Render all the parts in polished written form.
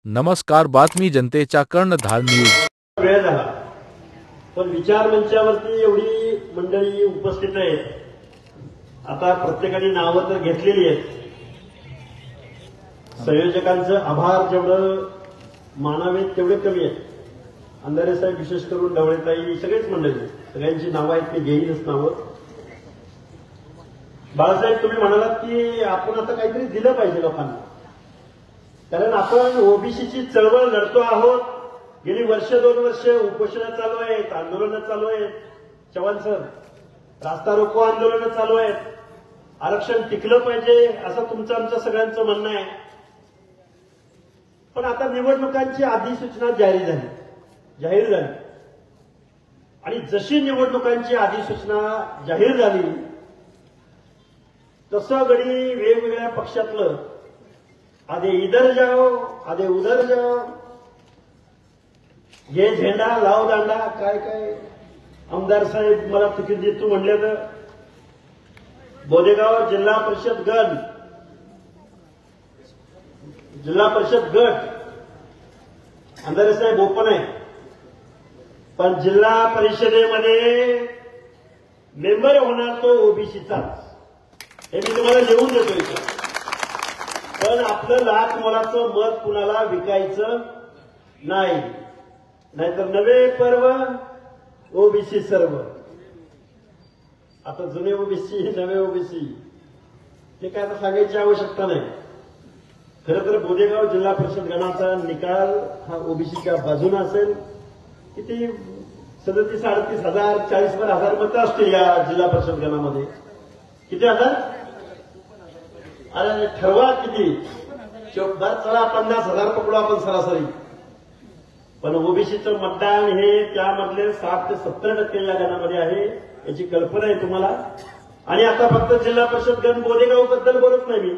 नमस्कार, बातमी जनतेच्या कर्णधार न्यूज. वेळ झाला, पण विचार मंचावरती एवढी मंडळी उपस्थित आहेत. आता प्रत्येकाने नावं तर घेतलेली आहेत. संयोजकांचं आभार जेवढं मानावेत तेवढे कमी आहेत. अंधारे साहेब, विशेष करून ढवळेताई, सगळेच मंडळी, सगळ्यांची नावं आहेत, मी घेईनच नावं. बाळासाहेब, तुम्ही म्हणालात की आपण आता काहीतरी दिलं पाहिजे लोकांना, कारण आपण ओबीसीची चळवळ लढतो आहोत. गेली वर्ष 2 वर्ष उपोषणं चालू आहेत, आंदोलनं चालू आहेत. चव्हाण सर, रास्ता रोको आंदोलनं चालू आहेत. आरक्षण टिकलं पाहिजे असं तुमचं आमचं सगळ्यांचं म्हणणं आहे. पण आता निवडणुकांची अधिसूचना जाहीर झाली आणि जशी निवडणुकांची अधिसूचना जाहीर झाली तसं गडी वेगवेगळ्या पक्षातलं आधे इधर जाओ, आधे उधर जाओ, ये झेंडा लाव दांडा, काय काय. आमदार साहेब मला तिकीट देतो म्हणले तर बोदेगाव जिल्हा परिषद गट अंधारे साहेब ओपन आहे, पण जिल्हा परिषदेमध्ये मेंबर होणार तो ओबीसीचाच. हे मी तुम्हाला लिहून देतो. पण आपलं लाख मोलाचं मत कुणाला विकायचं नाही, नाहीतर नवे पर्व ओबीसी सर्व. आता जुने ओबीसी, नवे ओबीसी हे काय आता सांगायची आवश्यकता नाही. खरं तर बोदेगाव जिल्हा परिषद गणाचा निकाल हा ओबीसीच्या बाजूने असेल. किती 37,000-38,000 40,000 मतं असतील या जिल्हा परिषद गणामध्ये. किती हजार? अरे ठरवा किती. चला 50,000 पकडू आपण सरासरी. पण ओबीसीचं मतदान हे त्यामधले 60 ते 70% या गणामध्ये आहे, याची कल्पना आहे तुम्हाला. आणि आता फक्त जिल्हा परिषद गण बोदेगाव बद्दल बोलत नाही मी.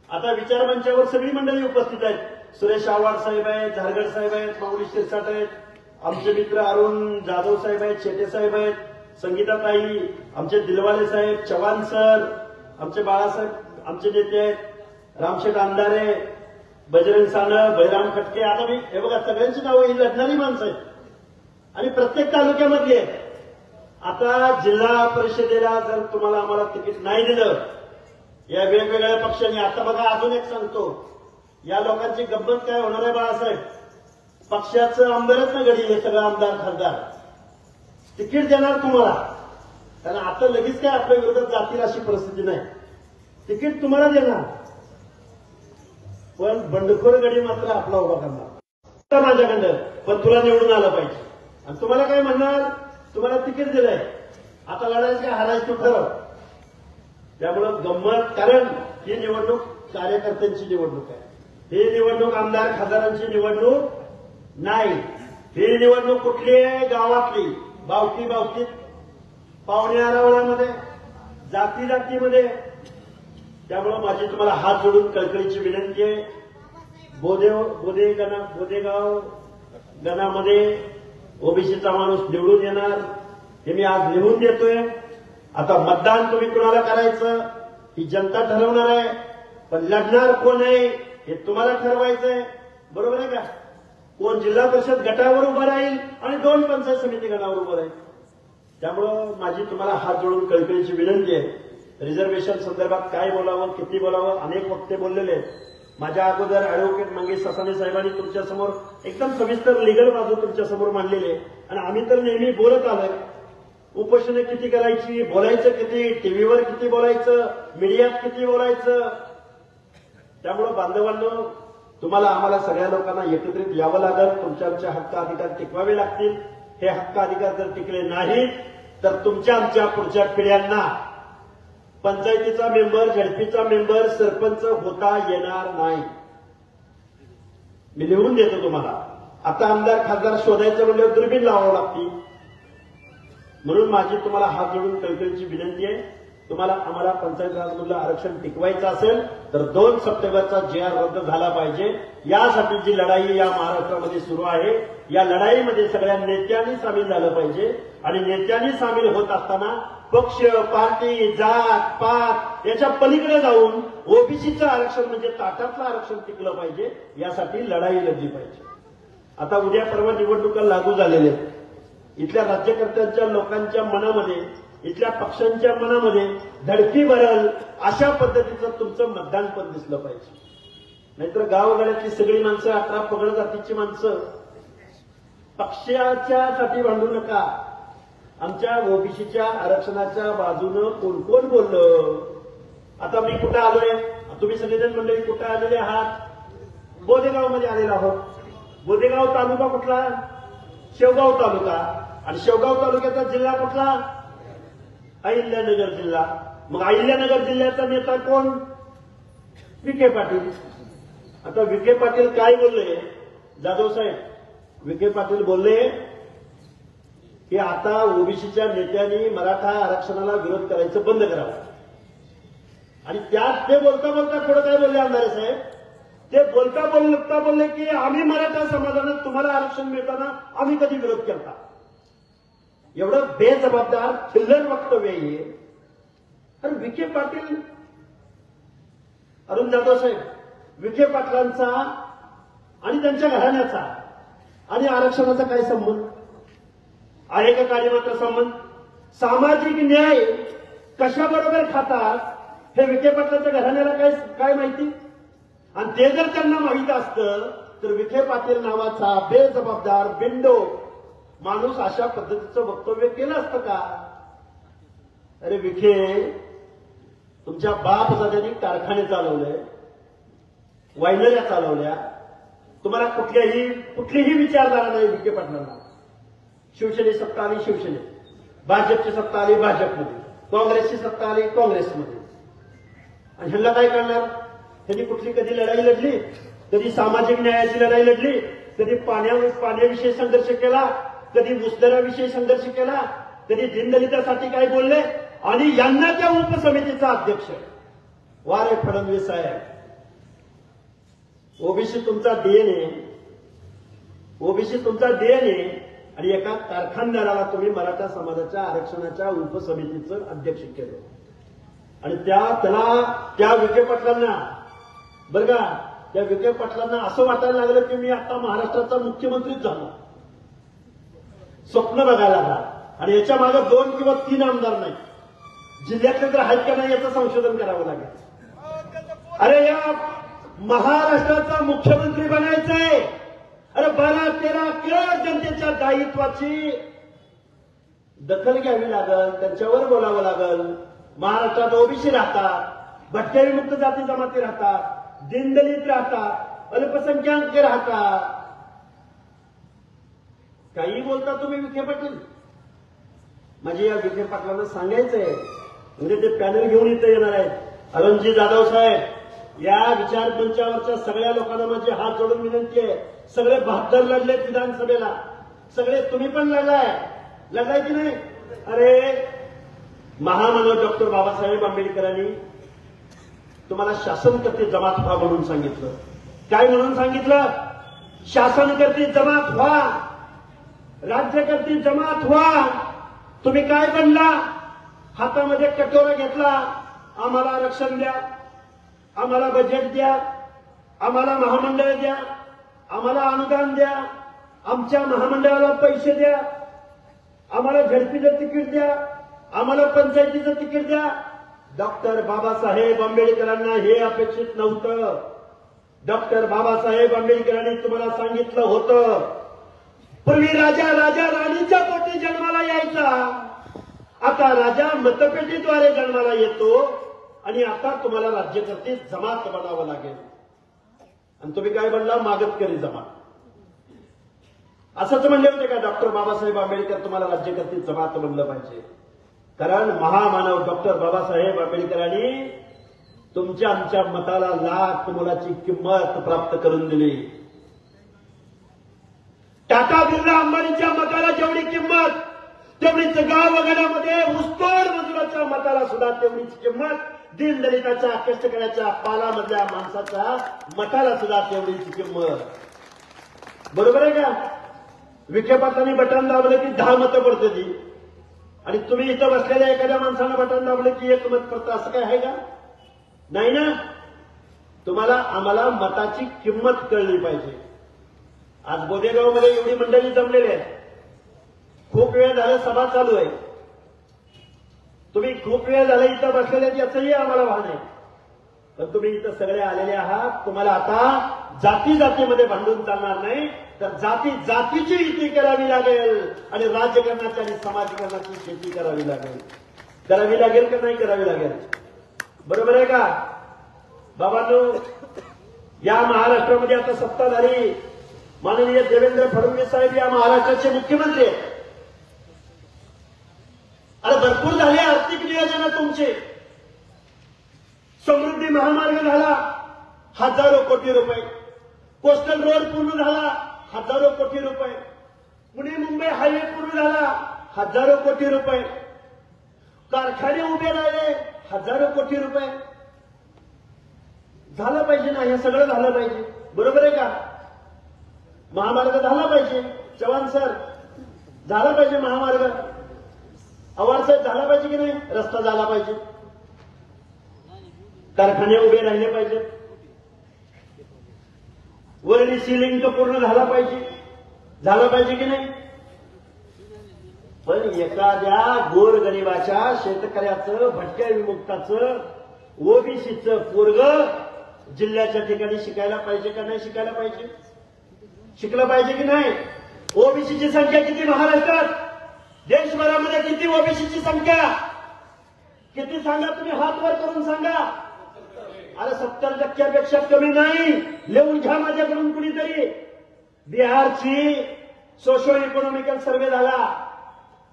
आता विचार मंचावर सगळी मंडळी उपस्थित आहेत. सुरेश आव्हाड साहेब आहेत, झारगड साहेब आहेत, माऊली शिरसाट आहेत, आमचे मित्र अरुण जाधव साहेब आहेत, शेटे साहेब आहेत, संगीताताई, आमचे दिलवाले साहेब, चव्हाण सर, आमचे बाळासाहेब, आमचे नेते आहेत, रामशेठ अंधारे, बजरंग सानप, बळीराम खटके. आता मी हे बघा सगळ्यांची नावं ही लढणारी माणसं आहेत आणि प्रत्येक तालुक्यामधली आहेत. आता जिल्हा परिषदेला जर तुम्हाला आम्हाला तिकीट नाही दिलं या वेगवेगळ्या पक्षांनी, आता बघा अजून एक सांगतो, या लोकांची गंमत काय होणार आहे बाळासाहेब. पक्षाचं आमदारच ना गडी, हे सगळं आमदार खासदार तिकीट देणार तुम्हाला, कारण आता लगेच काय आपल्या विरोधात जातील अशी परिस्थिती नाही. तिकीट तुम्हाला देणार, पण बंडखोर गडी मात्र आपला उभा करणार माझ्याकडं. पण तुला निवडून आलं पाहिजे. आणि तुम्हाला काय म्हणणार, तुम्हाला तिकीट दिलंय, आता लढायचं काय हारायचं तू ठरव. त्यामुळं गंमत, कारण ही निवडणूक कार्यकर्त्यांची निवडणूक आहे. ही निवडणूक आमदार खासदारांची निवडणूक नाही. ही निवडणूक कुठली आहे, गावातली, बावकीत, पाहुणे आरावळ्यामध्ये, जातीमध्ये. त्यामुळं माझी तुम्हाला हात जोडून कळकळीची विनंती आहे. बोदेगाव गणामध्ये ओबीसीचा माणूस निवडून येणार हे मी आज लिहून देतोय. आता मतदान तुम्ही कुणाला करायचं ही जनता ठरवणार आहे, पण लढणार कोण आहे हे तुम्हाला ठरवायचंय. बरोबर आहे का? कोण जिल्हा परिषद गटावर उभं राहील आणि 2 पंचायत समिती गटावर उभं राहील. त्यामुळं माझी तुम्हाला हात जोडून कळकळीची विनंती आहे. रिझर्वेशन संदर्भात काय बोलावं, किती बोलावं, अनेक वक्ते बोललेले आहेत. माझ्या अगोदर अॅडव्होकेट मंगेश ससाणे साहेबांनी तुमच्यासमोर एकदम सविस्तर लिगल बाजू तुमच्यासमोर मांडलेली आहे. आणि आम्ही तर नेहमी बोलत आलोय. उपोषणं किती करायची, बोलायचं किती, टीव्हीवर किती बोलायचं, मीडियात किती बोलायचं. त्यामुळं बांधवांनो, तुम्हाला आम्हाला सगळ्या लोकांना एकत्रित यावं लागेल. तुमच्या आमच्या हक्क अधिकार टिकवावे लागतील. हे हक्क अधिकार जर टिकले नाहीत तर तुमच्या आमच्या पुढच्या पिढ्यांना पंचायतीचा मेंबर, झडपीचा मेंबर, सरपंच होता येणार नाही. मी लिहून देतो तुम्हाला. आता आमदार खासदार शोधायचं म्हणजे दुर्बीण लावावं लागतील. म्हणून माझी तुम्हाला हात जोडून कळकळीची विनंती आहे. तुम्हाला आम्हाला पंचायत राजमधलं आरक्षण टिकवायचं असेल तर 2 सप्टेंबरचा GR रद्द झाला पाहिजे. यासाठी जी लढाई या महाराष्ट्रामध्ये सुरू आहे, या लढाईमध्ये सगळ्या नेत्यांनी सामील झालं पाहिजे. आणि नेत्यांनी सामील होत असताना पक्ष, पार्टी, जात, पात याच्या पलीकडे जाऊन ओबीसीचं आरक्षण म्हणजे ताटातलं आरक्षण टिकलं पाहिजे, यासाठी लढाई लढली पाहिजे. आता उद्या परवा निवडणुका लागू झालेल्या आहेत. इथल्या राज्यकर्त्यांच्या लोकांच्या मनामध्ये, इथल्या पक्षांच्या मनामध्ये धडकी भरल अशा पद्धतीचं तुमचं मतदान पण दिसलं पाहिजे. नाहीतर गावगाड्यातली सगळी माणसं, 18 पगड जातीची माणसं पक्षाच्यासाठी भांडू नका. आमच्या ओबीसीच्या आरक्षणाच्या बाजूनं कोण कोण बोललं. आता मी कुठं आलोय, तुम्ही सगळेजण मंडळी कुठं आलेले आहात? बोदेगावमध्ये आलेलो आहोत. बोदेगाव तालुका कुठला? शेवगाव तालुका. आणि शेवगाव तालुक्याचा जिल्हा कुठला? अहिल्यानगर जिल्हा. मग अहिल्यानगर जिल्ह्याचा नेता कोण? विखे पाटील. आता विखे पाटील काय बोलले? जाधव साहेब, विखे पाटील बोलले की आता ओबीसीच्या नेत्यांनी मराठा आरक्षणाला विरोध करायचं बंद करावं. आणि त्यात ते बोलता बोलता थोडं काय बोलले आमदार साहेब? ते बोलता बोलले की आम्ही मराठा समाजानं तुम्हाला आरक्षण मिळताना आम्ही कधी विरोध केला. एवढं बेजबाबदार खिल्लर वक्तव्य आहे. आणि विखे पाटील, अरुण जाधव साहेब, विखे पाटलांचा आणि त्यांच्या घराण्याचा आणि आरक्षणाचा काय संबंध आहे का? काही मात्र संबंध. सामाजिक न्याय कशाबरोबर खातात हे विखे पाटलांच्या घराण्याला काय माहिती? आणि ते जर त्यांना माहित असतं तर विखे पाटील नावाचा बेजबाबदार बिंडो माणूस अशा पद्धतीचं वक्तव्य केलं असतं का? अरे विखे, तुमच्या बाप दादांनी कारखाने चालवले, वायनऱ्या चालवल्या, तुम्हाला कुठलीही विचारधारा नाही विखे पाटलांना. शिवसेनेची सत्ता आली शिवसेनेत, भाजपची सत्ता आली भाजपमध्ये, काँग्रेसची सत्ता आली काँग्रेसमध्ये. आणि ह्यांना काय करणार? त्यांनी कधी लढाई लढली? कधी सामाजिक न्यायाची लढाई लढली? कधी पाण्याविषयी संघर्ष केला? कधी मुस्लिमांविषयी संघर्ष केला? कधी दीनदलितासाठी काय बोलले? आणि यांना त्या उपसमितीचा अध्यक्ष वारे फडणवीस साहेब. ओबीसी तुमचा डीएनए, ओबीसी तुमचा डीएनए. आणि एका कारखानदाराला तुम्ही मराठा समाजाच्या आरक्षणाच्या उपसमितीचं अध्यक्ष केलं. आणि त्या विखे पाटलांना, बरं का, त्या विखे पाटलांना असं वाटायला लागलं की मी आता महाराष्ट्राचा मुख्यमंत्रीच झालो, स्वप्न बघायला लागला. आणि याच्या मागे 2 किंवा 3 आमदार नाही, जिल्ह्यातले तर आहेत का नाही याचं संशोधन करावं लागेल. अरे या महाराष्ट्राचा मुख्यमंत्री बनायचंय. अरे 12-13 करोड जनतेच्या दायित्वाची दखल घ्यावी लागल, त्यांच्यावर बोलावं लागल. महाराष्ट्रात ओबीसी राहतात, भटक्याविमुक्त जाती जमाती राहतात, दीनदलित राहतात, अल्पसंख्याक राहतात. काही बोलता तुम्ही विखे पाटील. म्हणजे या विखे पाटलांना सांगायचंय, म्हणजे ते पॅनल घेऊन इथं येणार आहेत. अरुणजी जाधव साहेब, या विचार मंचावरच्या सगळ्या लोकांना माझी हात जोडून विनंती आहे. सगळे 72 लढलेत विधानसभेला, सगळे तुम्ही पण लढलाय की नाही? अरे महामानव डॉक्टर बाबासाहेब आंबेडकरांनी तुम्हाला शासनकर्ते जमात व्हा म्हणून सांगितलं. काय म्हणून सांगितलं? शासनकर्ते जमात व्हा, राज्यकर्ते जमात व्हा. तुम्ही काय बनला? हातामध्ये कटोरा घेतला, आम्हाला आरक्षण द्या, आम्हाला बजेट द्या, आम्हाला महामंडळ द्या, आम्हाला अनुदान द्या, आमच्या महामंडळाला पैसे द्या, आम्हाला झडपीचं तिकीट द्या, आम्हाला पंचायतीचं तिकीट द्या. डॉक्टर बाबासाहेब आंबेडकरांना हे अपेक्षित नव्हतं. डॉक्टर बाबासाहेब आंबेडकरांनी तुम्हाला सांगितलं होतं, पूर्वी राजा राणीच्या पोटी जन्माला यायचा, आता राजा मतपेटीद्वारे जन्माला येतो. आणि आता तुम्हाला राज्यकर्ते जमात बनावं लागेल. आणि तुम्ही काय बनला? मागतकरी जमात. असंच म्हणले होते का डॉक्टर बाबासाहेब आंबेडकर तुम्हाला राज्यकर्ते जमात बनलं पाहिजे? कारण महामानव डॉक्टर बाबासाहेब आंबेडकरांनी तुमच्या आमच्या मताला लाख मोलाची किंमत प्राप्त करून दिली. टाटा बिर्ला अंबानीच्या मताला जेवढी किंमत, तेवढीच गावगाड्यामध्ये ऊसतोड मजुराच्या मताला सुद्धा तेवढीच किंमत, दीनदलिताच्या कष्टकऱ्याच्या पालामधल्या माणसाच्या मताला सुद्धा तेवढीच किंमत. बरोबर आहे का? विखे पाटलांनी बटन दाबलं की 10 मतं पडते ती. आणि तुम्ही इथं बसलेल्या एखाद्या माणसानं बटन दाबलं की एकमत करता असं काय आहे का? नाही ना. तुम्हाला आम्हाला मताची किंमत कळली पाहिजे. आज बोदेगावमध्ये एवढी मंडळी जमलेली आहे. खूप वेळ झाला सभा चालू आहे. तुम्ही खूप वेळ झाला इथं बसलेले याचंही आम्हाला भान आहे. पण तुम्ही इथं सगळे आलेले आहात. तुम्हाला आता जाती जातीमध्ये भांडून चालणार नाही, तर जाती जातीची युती करावी लागेल आणि राजकारणाची आणि समाजकारणाची शेती करावी लागेल. करावी लागेल का नाही करावी लागेल? बरोबर आहे का बाबांनो? या महाराष्ट्रामध्ये आता सत्ताधारी माननीय देवेंद्र फडणवीस साहेब या महाराष्ट्राचे मुख्यमंत्री आहेत. अरे भरपूर झाले आर्थिक नियोजन तुमचे. समृद्धी महामार्ग झाला, हजारो कोटी रुपये. कोस्टल रोड पूर्ण झाला, हजारो कोटी रुपये. पुणे मुंबई हायवे पूर्ण झाला, हजारो कोटी रुपये. कारखाने उभे राहिले, हजारो कोटी रुपये. झालं पाहिजे ना, हे सगळं झालं पाहिजे. बरोबर आहे का? महामार्ग झाला पाहिजे. चव्हाण सर, झाला पाहिजे महामार्ग. आव्हाड साहेब, झाला पाहिजे की नाही? रस्ता झाला पाहिजे. कारखाने उभे राहिले पाहिजेत. वरली सिलिंग तर पूर्ण झाला पाहिजे. झालं पाहिजे की नाही? पण एखाद्या गोरगरिबाच्या, शेतकऱ्याचं, भटक्या विमुक्ताचं, ओबीसीचं पोरग जिल्ह्याच्या ठिकाणी शिकायला पाहिजे का नाही शिकायला पाहिजे? शिकलं पाहिजे की नाही? ओबीसीची संख्या किती महाराष्ट्रात? देशभरामध्ये किती ओबीसीची संख्या? किती सांगा तुम्ही, हात वर करून सांगा. अरे 70% कमी नाही. लिहून घ्या माझ्याकडून कुणीतरी. बिहारची सोशो इकॉनॉमिकल सर्व्हे झाला,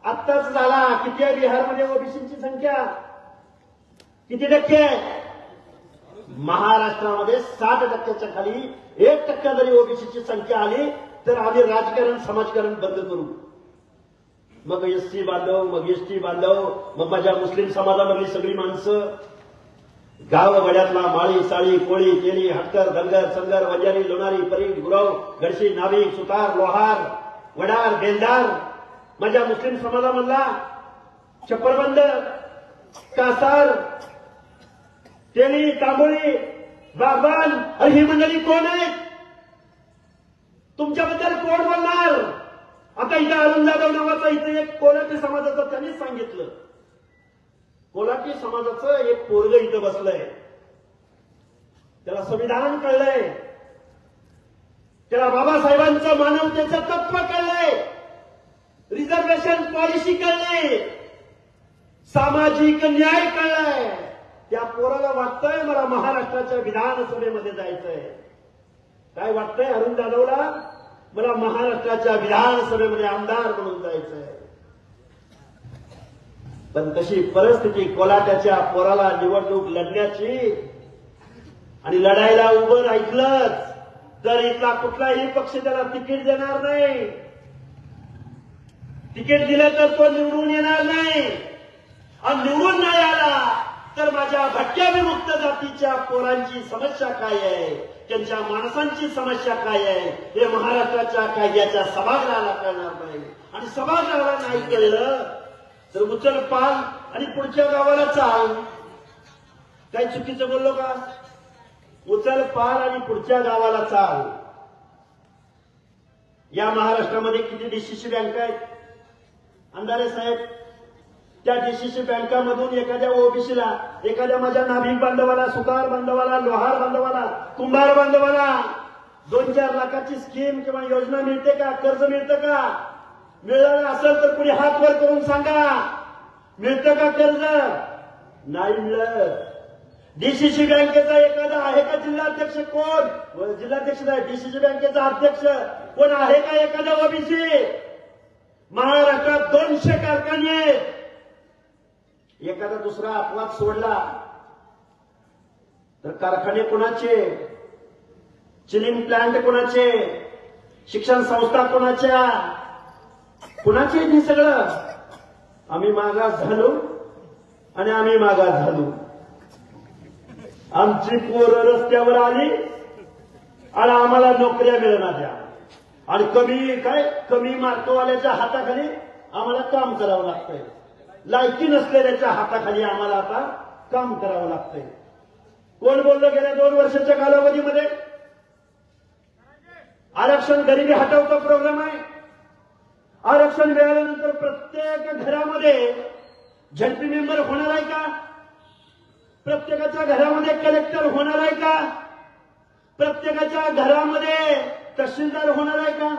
आत्ताच झाला. किती आहे बिहारमध्ये ओबीसीची संख्या? किती टक्के आहे? महाराष्ट्रामध्ये 60% खाली 1% जरी ओबीसीची संख्या आली तर आम्ही राजकारण समाजकारण बंद करू. मग एससी बांधव, मग एसटी बांधव, मग माझ्या मुस्लिम समाजामधली सगळी माणसं, गाव वड्यातला माळी, साळी, कोळी, तेली, हटकर, धनगर, संगर, वंजारी, लोणारी, परीट, गुरव, गडशी, नाभिक, सुतार, लोहार, वडार, बेंदार, माझ्या मुस्लिम समाजामधला छप्परबंद, कासार, तेली, तांबोळी, बागबान. अरे ही मंडळी कोण आहेत? तुमच्याबद्दल कोण बोलणार? आता इथं अरुण जाधव नावाचा इथं एक कोलाटी समाजाचं त्यांनीच सांगितलं. कोलाटी समाजाचं एक पोरग इथं बसलंय, त्याला संविधान कळलंय, त्याला बाबासाहेबांचं मानवतेचं तत्व कळलंय, रिझर्वेशन पॉलिसी कळली, सामाजिक न्याय कळलाय. त्या पोराला वाटतंय मला महाराष्ट्राच्या विधानसभेमध्ये जायचंय. काय वाटतंय अरुण जाधवला? मला महाराष्ट्राच्या विधानसभेमध्ये आमदार म्हणून जायचंय. पण तशी परिस्थिती कोलाट्याच्या पोराला निवडणूक लढण्याची आणि लढायला उभं राहिलंच तर इथला कुठलाही पक्ष त्याला तिकीट देणार नाही. तिकीट दिलं तर तो निवडून येणार नाही. आणि निवडून नाही आला तर माझ्या भटक्या विमुक्त जातीच्या पोरांची समस्या काय आहे, त्यांच्या माणसांची समस्या काय आहे, हे महाराष्ट्राच्या कायद्याच्या सभागृहाला कळणार नाही. आणि सभागृहाला नाही कळलं तर उचल पाल आणि पुढच्या गावाला चाल. काही चुकीचं बोललो का? उचल पाल आणि पुढच्या गावाला चाल. या महाराष्ट्रामध्ये किती डीसीसी बँका आहेत अंधारे साहेब? त्या डीसीसी बँकामधून एखाद्या ओबीसीला, एखाद्या माझ्या नाभिक बांधवाला, सुतार बांधवाला, लोहार बांधवाला, कुंभार बांधवाला 2-4 लाखाची स्कीम किंवा योजना मिळते का? कर्ज मिळतं का? मिळालं असेल तर कुणी हात वर करून सांगा. मिळतं का कर्ज? नाही मिळत. डीसीसी बँकेचा एखादा आहे का जिल्हाध्यक्ष? कोण जिल्हाध्यक्ष नाही, डीसीसी बँकेचा अध्यक्ष कोण आहे का एखादा ओबीसी? महाराष्ट्रात 200 कारखाने आहेत. एखादा दुसरा अपवाद सोडला तर कारखाने कोणाचे? चिलिंग प्लांट कोणाचे? शिक्षण संस्था कोणाच्या? कुणाचे हे सगळं? आम्ही मागास झालो आणि आम्ही मागास झालो. आमची पोरं रस्त्यावर आली आणि आम्हाला नोकऱ्या मिळणार आणि कमी मार्कवाल्याच्या हाताखाली आम्हाला काम करावं लागतंय. लायकी नसलेल्याच्या हाताखाली आम्हाला आता काम करावं लागतंय. कोण बोललं गेल्या 2 वर्षाच्या कालावधीमध्ये आरक्षण गरिबी हटवचा प्रोग्राम आहे. आरक्षण मिळाल्यानंतर प्रत्येक घरामध्ये झडपी मेंबर होणार आहे का? प्रत्येकाच्या घरामध्ये कलेक्टर होणार आहे का? प्रत्येकाच्या घरामध्ये तहसीलदार होणार आहे का?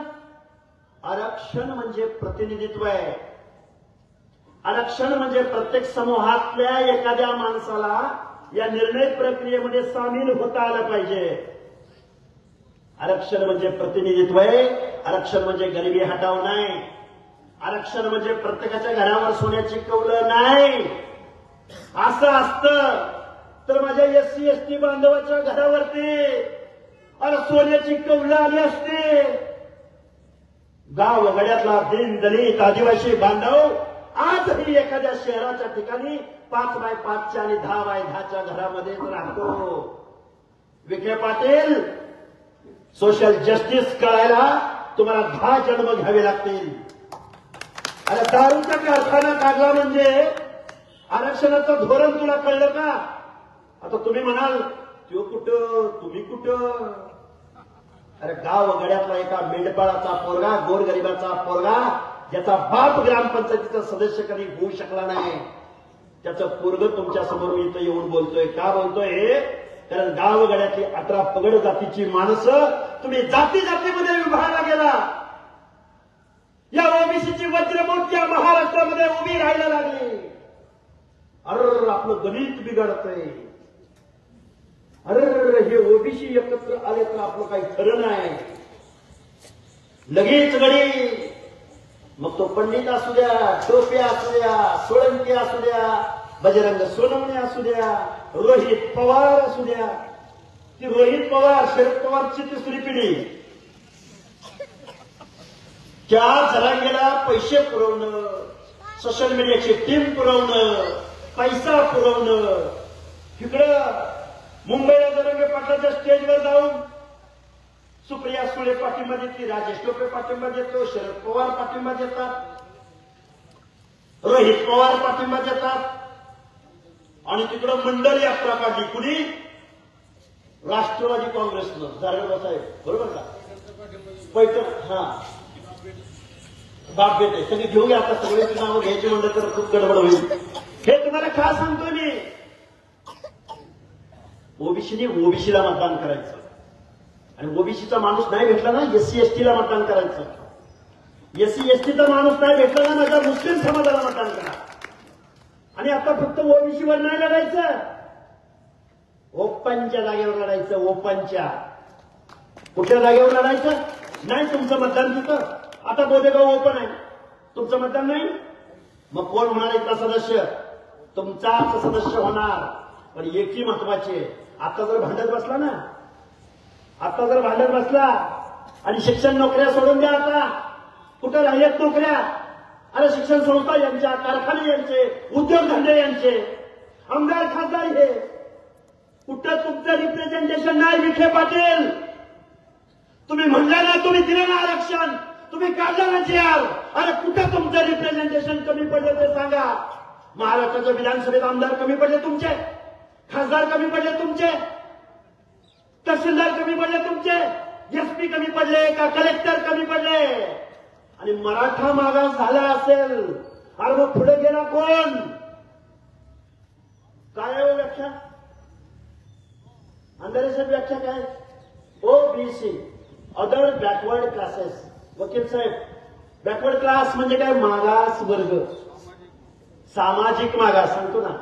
आरक्षण म्हणजे प्रतिनिधित्व आहे. आरक्षण म्हणजे प्रत्येक समूहातल्या एखाद्या माणसाला या निर्णय प्रक्रियेमध्ये सामील होता आलं पाहिजे. आरक्षण म्हणजे प्रतिनिधित्व आहे. आरक्षण म्हणजे गरिबी हटाव नाही. आरक्षण म्हणजे प्रत्येकाच्या घरावर सोन्याची कौलं नाही. असं असतं तर माझ्या एससी एसटी बांधवाच्या घरावरती अरे सोन्याची कौलं आली असते. गाव वगड्यातला दिन दलित आदिवासी बांधव आजही एखाद्या शहराच्या ठिकाणी 5x5च्या आणि 10x10च्या घरामध्येच राहतो. विखे पाटील, सोशल जस्टिस कळायला तुम्हाला 10 जन्म घ्यावे लागतील. अरे दारूचा कारखाना काढला म्हणजे आरक्षणाचं धोरण तुला कळलं का? आता तुम्ही म्हणाल तो कुठं तुम्ही कुठं. अरे गाव गड्यातला एका मेंढपाळाचा पोरगा, गोरगरिबाचा पोरगा, ज्याचा बाप ग्रामपंचायतीचा सदस्य कधी होऊ शकला नाही, त्याचं पोरग तुमच्या समोर इथं येऊन बोलतोय. का बोलतोय? कारण गाव गड्यातली 18 पगड जातीची माणसं तुम्ही जाती जातीमध्ये विभागला गेला. या ओबीसीची वज्रमूठ या महाराष्ट्रामध्ये उभी राहायला लागली. अरे आपलं गणित बिघडतंय. अरे हे ओबीसी एकत्र आले तर आपलं काही खरं नाही. लगेच गडी मग तो पंडित असू द्या, टोपे असू द्या, सोळंकी असू द्या, बजरंग सोनवणे असू द्या, रोहित पवार असू द्या. ती रोहित पवार, शरद पवारची तिसरी पिढी, त्या जरांगेला पैसे पुरवणं, सोशल मीडियाची टीम पुरवणं, पैसा पुरवणं. इकडं मुंबईला जरांगे पाटलाच्या स्टेजवर जाऊन सुप्रिया सुळे पाठिंबा देते, राजेश टोपे पाठिंबा देतो, शरद पवार पाठिंबा देतात, रोहित पवार पाठिंबा देतात. आणि तिकडं मंडल यात्रा काढली. कुणी? राष्ट्रवादी काँग्रेसनं. जारगडा साहेब बरोबर का? पैठण हा बाप बेटे सगळे घेऊया. आता सगळ्यांची नावं घ्यायची म्हणलं तर खूप गडबड होईल. हे तुम्हाला काय सांगतोय मी? ओबीसीने ओबीसीला मतदान करायचं आणि ओबीसीचा माणूस नाही भेटला ना एससी एसटीला मतदान करायचं. एससी एसटीचा माणूस नाही भेटला ना माझ्या मुस्लिम समाजाला मतदान करा. आणि आता फक्त ओबीसीवर नाही लढायचं, ओपनच्या जागेवर लढायचं. ओपनच्या कुठल्या जागेवर लढायचं? नाही तुमचं मतदान तिथं. आता बोधेगाव ओपन आहे, तुमचं मतदान नाही. मग कोण होणार इथला सदस्य? तुमचाच सदस्य होणार. पण एकी महत्वाचे, आता जर भांडत बसला ना, आता जर भांडत बसला आणि शिक्षण नोकऱ्या सोडून द्या. आता कुठं राहिल्यात नोकऱ्या? अरे शिक्षण संस्था यांच्या, कारखाने यांचे, उद्योगधंदे यांचे, आमदार खासदार हे. कुठं तुमचं रिप्रेझेंटेशन नाही विखे पाटील. तुम्ही म्हणला ना, तुम्ही दिलं ना आरक्षण, तुम्ही काढलं ना जीआर. अरे कुठं तुमचं रिप्रेझेंटेशन कमी पडलं ते सांगा. महाराष्ट्राच्या विधानसभेत आमदार कमी पडले तुमचे, खासदार कमी पडले तुमचे, तहसीलदार कमी पडले तुमचे, एसपी कमी पडले का कलेक्टर कमी पडले? आणि मराठा मागास झाला असेल, अरे मग पुढे गेला कोण? काय आहे व्याख्या? अंधारेची व्याख्या काय? OBC, other backward classes. वकील साहेब, बॅकवर्ड क्लास म्हणजे काय? मागास वर्ग, सामाजिक मागास. सांगतो ना,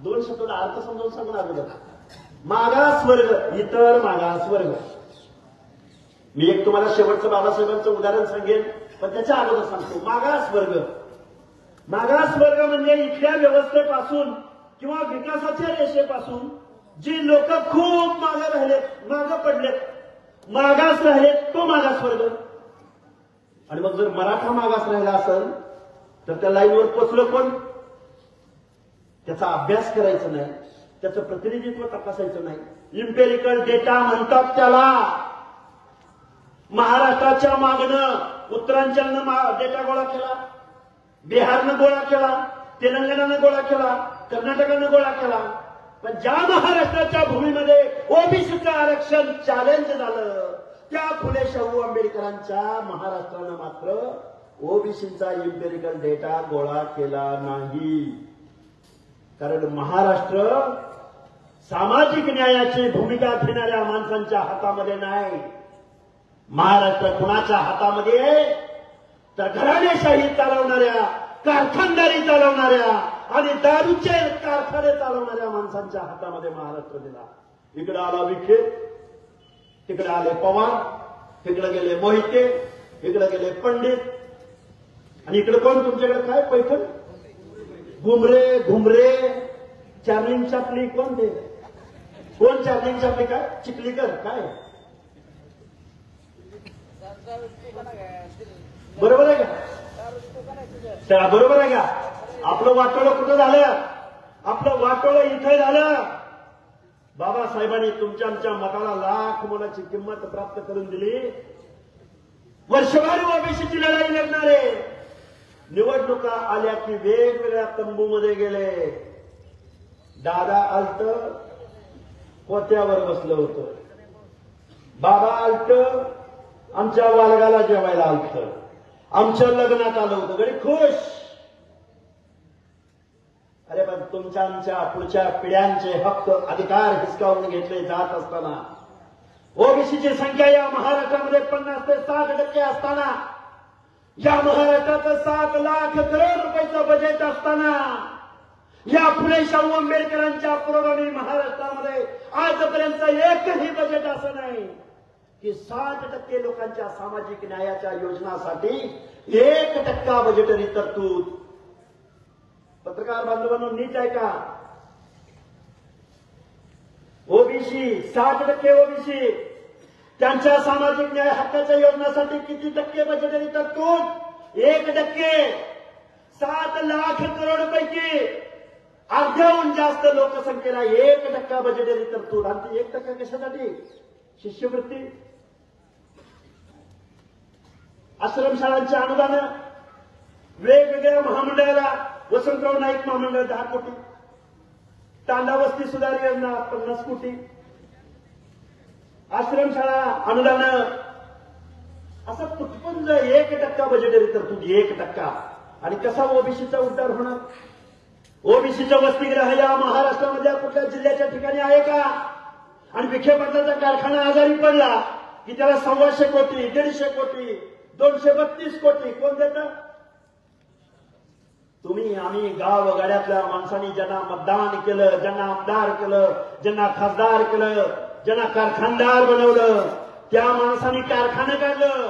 2 शब्दाचा अर्थ समजावून सांगून अगोदर. मागास वर्ग, इतर मागास वर्ग. मी एक तुम्हाला शेवटचं बाबासाहेबांचं उदाहरण सांगेन, पण त्याच्या अगोदर सांगतो. मागास वर्ग, मागास वर्ग म्हणजे इथल्या व्यवस्थेपासून किंवा विकासाच्या रेषेपासून जी लोक खूप मागे राहिलेत, मागे पडलेत, मागास राहिलेत, तो मागास वर्ग. आणि मग जर मराठा मागास राहिला असेल तर त्या लाईनवर पोचलं कोण? त्याचा अभ्यास करायचा नाही, त्याचं प्रतिनिधित्व तपासायचं नाही. इम्पेरिकल डेटा म्हणतात त्याला. महाराष्ट्राच्या मागणं उत्तरांचलनं डेटा गोळा केला, बिहारनं गोळा केला, तेलंगणानं गोळा केला, कर्नाटकानं गोळा केला, पण ज्या महाराष्ट्राच्या भूमीमध्ये ओबीसीचं आरक्षण चॅलेंज झालं त्या फुले शाहू आंबेडकरांच्या महाराष्ट्रानं मात्र ओबीसीचा इम्पेरिकल डेटा गोळा केला नाही. कारण महाराष्ट्र सामाजिक न्यायाची भूमिका घेणाऱ्या माणसांच्या हातामध्ये नाही. महाराष्ट्र कुणाच्या हातामध्ये आहे तर घराणेशाही चालवणाऱ्या, कारखानदारी चालवणाऱ्या आणि दारूचे कारखाने चालवणाऱ्या माणसांच्या हातामध्ये महाराष्ट्र दिला. इकडे आला विखे, तिकडे आले पवार, तिकडे गेले मोहिते, इकडे गेले पंडित आणि इकडे कोण तुमच्याकडे काय पैठण घुमरे घुमरे चार्लिंग चापली कोण ते कोण चार्लिंग चापली काय चिखलीकर काय बरोबर आहे का? बरोबर आहे का? आपलं वाटोळं कुठं झालं? आपलं वाटोळं इथं झालं. बाबासाहेबांनी तुमच्या आमच्या मताला लाख मोलाची किंमत प्राप्त करून दिली. वर्षभर ओबीसीची लढाई लढणारे निवडणुका आल्या की वेगवेगळ्या तंबूमध्ये गेले. दादा आलत पोत्यावर बसलं होतं, बाबा आलत आमच्या वालगाला जेवायला आलत, आमच्या लग्नात आलं होतं, गडी खुश. अरे पण तुमच्या आमच्या पुढच्या पिढ्यांचे हक्क अधिकार हिसकावून घेतले जात असताना, ओबीसीची संख्या या महाराष्ट्रामध्ये 50 ते 60% असताना, या महाराष्ट्रात 7 लाख करोड रुपयाचं बजेट असताना, या फुले शाहू आंबेडकरांच्या पुरोगामी महाराष्ट्रामध्ये आजपर्यंत एकही बजेट असं नाही की 60% लोकांच्या सामाजिक न्यायाच्या योजनासाठी 1% बजेटरी तरतूद. पत्रकार बांधवांनो नीट ऐका, ओबीसी 60% ओबीसी त्यांच्या सामाजिक न्याय हक्काच्या योजनासाठी किती टक्के बजेटरी तरतूद? 1%. 7 लाख करोड पैकी अर्ध्याहून जास्त लोकसंख्येला 1% बजेटरी तरतूद. आणि ती 1% कशासाठी? शिष्यवृत्ती, आश्रमशाळांची अनुदानं, वेगवेगळ्या महामंडळाला, वसंतराव नाईक महामंडळ 10 कोटी, तांडा वस्ती सुधार योजना 50 कोटी, आश्रमशाळा अनुदानं, असं तुटपुंज 1% बजेटरी तरतूद. 1%. आणि कसा ओबीसीचा उद्धार होणार? ओबीसीचं वसतिगृह या महाराष्ट्रामधल्या कुठल्या जिल्ह्याच्या ठिकाणी आहे का? आणि विखे पाटलाचा कारखाना आजारी पडला की त्याला 125 कोटी, 150 कोटी, 232 कोटी कोण देतं? तुम्ही आम्ही गावगाड्यातल्या माणसांनी ज्यांना मतदान केलं, ज्यांना आमदार केलं, ज्यांना खासदार केलं, ज्यांना कारखानदार बनवलं, त्या माणसांनी कारखानं काढलं,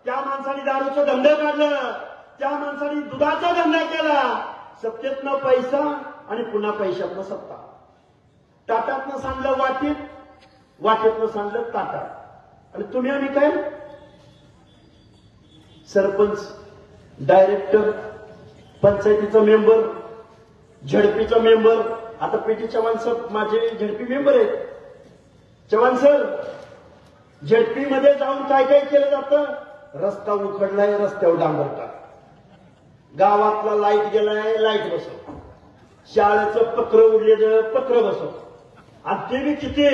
त्या माणसांनी दारूचं धंदा काढलं, त्या माणसांनी दुधाचा धंदा केला. सत्तेतनं पैसा आणि पुन्हा पैशातनं सत्ता. ताटातनं सांडलं वाटीत, वाटीतनं सांडलं ताटात. आणि तुम्ही आम्ही काय? सरपंच, डायरेक्टर, पंचायतीचा मेंबर, झडपीचा मेंबर. आता पीटी चव्हाण सर माझे झडपी मेंबर आहेत. चव्हाण सर, झडपीमध्ये जाऊन काय काय केलं जातं? रस्ता उखडलाय, रस्त्यावर डांबर टाक, गावातला लाईट गेलाय, लाईट बसव, शाळेचं पत्र उडलेलं पत्र बसव. आणि ते बी किती?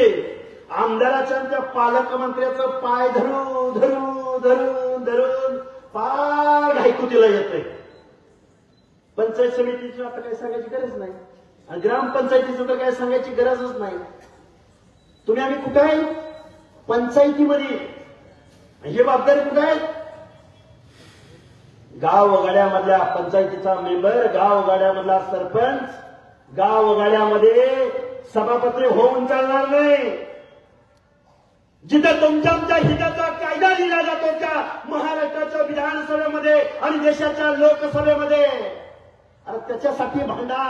आमदाराच्या त्या पालकमंत्र्याचं पाय धरून धरून धरून धरून फार घायकुतीला येतंय. पंचायत समितीची आता काही सांगायची गरज नाही आणि ग्रामपंचायतीचं तर काय सांगायची गरजच नाही. तुम्ही आम्ही कुठं आहे? पंचायतीमध्ये. हे जबाबदारी कुठं आहे? गावगाड्यामधल्या पंचायतीचा मेंबर, गावगाड्यामधला सरपंच, गावगाड्यामध्ये सभापती होऊन चालणार नाही. जिथं तुमच्या आमच्या हिताचा कायदा लिहिला जातो त्या महाराष्ट्राच्या विधानसभेमध्ये आणि देशाच्या लोकसभेमध्ये, अरे त्याच्यासाठी भांडा.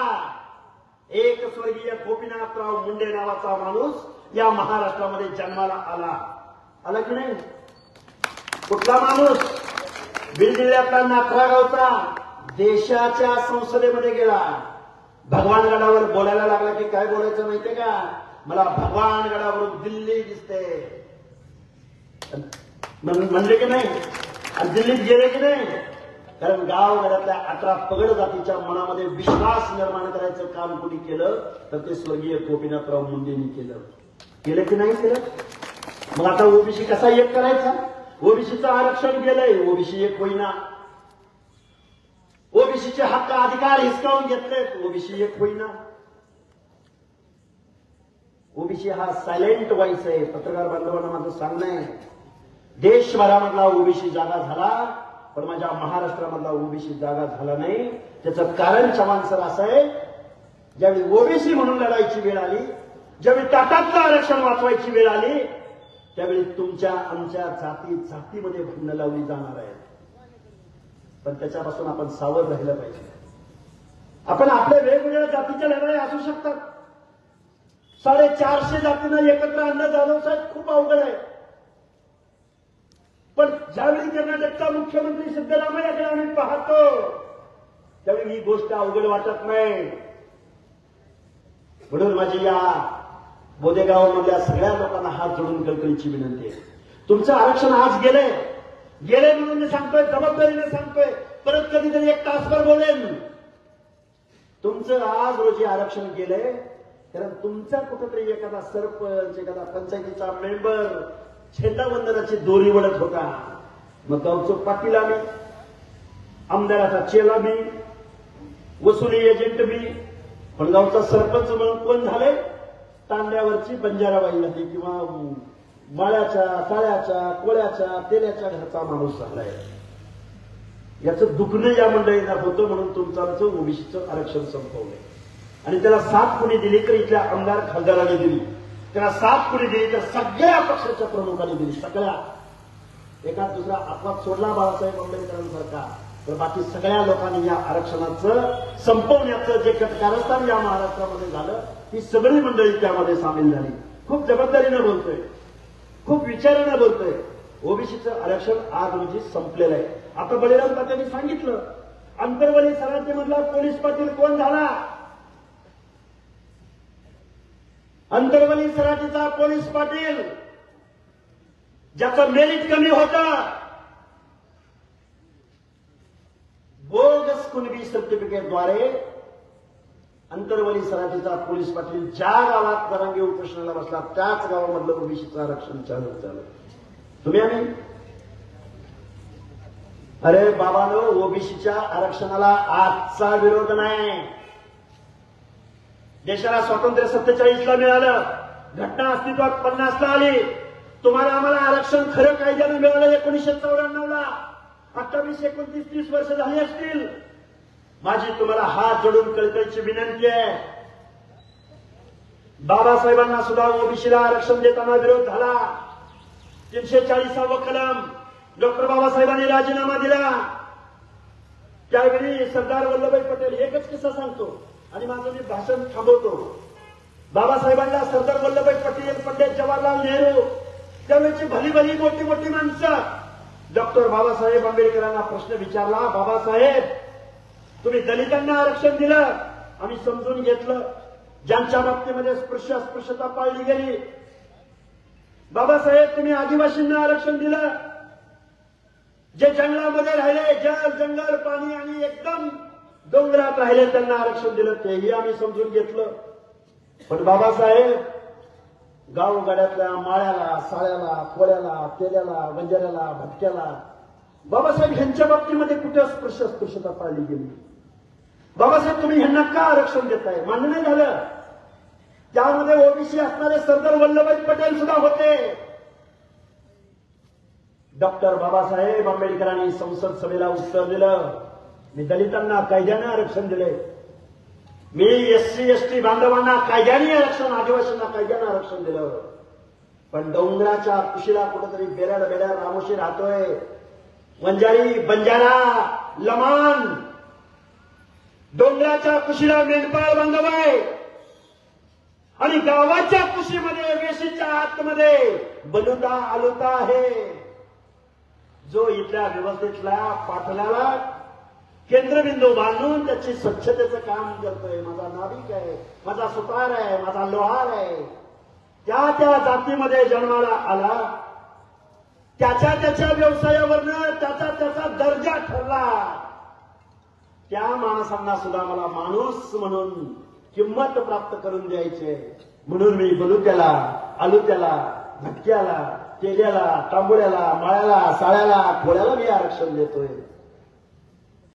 एक स्वर्गीय गोपीनाथराव मुंडे नावाचा माणूस या महाराष्ट्रामध्ये जन्माला आला की नाही? कुठला माणूस? बीड जिल्ह्यातला नाथरा गावचा. देशाच्या संसदेमध्ये गेला. भगवानगडावर बोलायला लागला की काय बोलायचं माहितीये का? मला भगवानगडावरून दिल्ली दिसते म्हणले की नाही? आणि दिल्लीत गेले की नाही? कारण गावगाड्यातल्या 18 पगड जातीच्या मनामध्ये विश्वास निर्माण करायचं काम कोणी केलं तर ते स्वर्गीय गोपीनाथराव मुंडेंनी केलं की नाही केलं? मग आता ओबीसी कसा एक करायचा? ओबीसीचं आरक्षण गेलंय, ओबीसी एक होईना. ओबीसीचे हक्क अधिकार हिसकावून घेतलेत, ओबीसी एक होईना. ओबीसी हा सायलेंट व्हॉइस आहे. पत्रकार बांधवांना माझं सांगणं आहे, देशभरामधला ओबीसी जागा झाला पण माझ्या महाराष्ट्रामधला ओबीसी जागा झाला नाही. त्याचं कारण चव्हाण सर असं आहे, ज्यावेळी ओबीसी म्हणून लढायची वेळ आली, ज्यावेळी टाटातलं आरक्षण वाचवायची वेळ आली, त्यावेळी तुमच्या आमच्या जातीमध्ये भांडणं लावली जाणार आहेत. पण त्याच्यापासून आपण सावध राहिलं पाहिजे. आपण आपल्या वेगवेगळ्या जातीच्या लढाई असू शकतात. 450 जातींना एकत्र आणणं जाधव साहेब खूप अवघड आहे. पण ज्यावेळी कर्नाटकचा मुख्यमंत्री सिद्धरामय्याकडे आम्ही पाहतो त्यावेळी ही गोष्ट अवघड वाटत नाही. म्हणून माझी या बोदेगाव मधल्या सगळ्या लोकांना हात जोडून कळकळीची विनंती आहे. तुमचं आरक्षण आज गेले म्हणून मी सांगतोय, जबाबदारीने सांगतोय. परत कधीतरी 1 तासभर बोलेन. तुमचं आज रोजी आरक्षण गेलंय कारण तुमचा कुठेतरी एखादा सरपंच, एखादा पंचायतीचा मेंबर झेंडावंदनाची दोरी वडत होता. मग गावचं पाटील आम्ही, आमदाराचा चेला बी, वसुली एजंट बी. पण गावचा सरपंच म्हणून कोण झाले? तांड्यावरची बंजाराबाई झाली किंवा माळ्याच्या, काळ्याच्या, कोळ्याच्या, तेल्याच्या घरचा माणूस झालाय. याचं दुखणं या मंडळींना होतं म्हणून तुमचं आमचं ओबीसीचं आरक्षण संपवलंय. आणि त्याला साथ कोणी दिली तर इथल्या आमदार खासदारांनी दिली. त्याला साथ कोणी दिली तर सगळ्या पक्षाच्या प्रमुखांनी दिली. सगळ्या, एका दुसरा अपवाद सोडला बाळासाहेब आंबेडकरांसारखा, तर बाकी सगळ्या लोकांनी या आरक्षणाचं संपवण्याचं जे कारस्थान या महाराष्ट्रामध्ये झालं, ही सगळी मंडळी त्यामध्ये सामील झाली. खूप जबाबदारीनं बोलतोय, खूप विचारानं बोलतोय. ओबीसीचं आरक्षण आज रोजी संपलेलं आहे. आता बळीराम तात्यांनी सांगितलं, अंतरवली सराटीमधला पोलीस पाटील कोण झाला? अंतरवली सराटीचा पोलीस पाटील ज्याचं मेरिट कमी होतं, बोगस कुणबी सर्टिफिकेटद्वारे अंतरवली सराटीचा पोलीस पाटील ज्या गावात जरांगी उपोषणाला बसला त्याच गावामधलं ओबीसीचं आरक्षण चालू झालं. तुम्ही आम्ही अरे बाबानो, ओबीसीच्या आरक्षणाला आजचा विरोध नाही. देशाला स्वातंत्र्य 47ला मिळालं, घटना अस्तित्वात 50ला आली. तुम्हाला आम्हाला आरक्षण खरं कायद्यानं मिळालं 1994ला. 28, 29, 30 वर्ष झाली असतील. माझी तुम्हाला हात जोडून कळकळीची विनंती आहे, बाबासाहेबांना सुद्धा ओबीसीला आरक्षण देताना विरोध झाला. 340वा कलम डॉक्टर बाबासाहेबांनी राजीनामा दिला. त्यावेळी सरदार वल्लभभाई पटेल, एकच किस्सा सांगतो आणि माझं मी भाषण थांबवतो. बाबासाहेबांना सरदार वल्लभभाई पटेल, पंडित जवाहरलाल नेहरू, त्यावेळेची भली भली मोठी मोठी माणसं डॉक्टर बाबासाहेब आंबेडकरांना प्रश्न विचारला, बाबासाहेब तुम्ही दलितांना आरक्षण दिलं, आम्ही समजून घेतलं. ज्यांच्या बाबतीमध्ये स्पृश्यता पाळली गेली, बाबासाहेब तुम्ही आदिवासींना आरक्षण दिलं, जे जंगलामध्ये राहिले, जंगल, पाणी आणि एकदम डोंगरात राहिले त्यांना आरक्षण दिलं, तेही आम्ही समजून घेतलं. पण बाबासाहेब गावगाड्यातल्या माळ्याला, साळ्याला, कोळ्याला, तेल्याला, बंजाऱ्याला, भटक्याला, बाबासाहेब ह्यांच्या बाबतीमध्ये कुठे स्पृश्यता पाळली गेली? बाबासाहेब तुम्ही ह्यांना का आरक्षण देताय? मान्य नाही झालं. त्यामध्ये ओबीसी असणारे सरदार वल्लभभाई पटेल सुद्धा होते. डॉक्टर बाबासाहेब आंबेडकरांनी संसद सभेला उत्तर दिलं, मी दलितांना कायद्याने आरक्षण दिले, मी एससी एसटी बांधवांना कायद्याने आरक्षण, आदिवासींना कायद्याने आरक्षण दिलं. पण डोंगराच्या कुशीला कुठेतरी बेड्या रामोशी राहतोय, वंजारी, बंजारा, लमाण, डोंगराच्या कुशीला मेंढपाळ बांधव आहे आणि गावाच्या कुशीमध्ये, वेशीच्या आतमध्ये बलुता आलुता आहे, जो इथल्या व्यवस्थेतल्या पाठलाला केंद्रबिंदू बांधून त्याची स्वच्छतेचं काम करतोय. माझा नाविक आहे, माझा सुतार आहे, माझा लोहार आहे. त्या जातीमध्ये जन्माला आला, त्याच्या व्यवसायावरनं त्याचा दर्जा ठरला त्या माणसांना सुद्धा मला माणूस म्हणून किंमत प्राप्त करून द्यायचे, म्हणून मी बलुत्याला, आलुत्याला, भटक्याला, तेल्याला, तांबोळ्याला, माळ्याला, साळ्याला, खोळ्याला मी आरक्षण देतोय.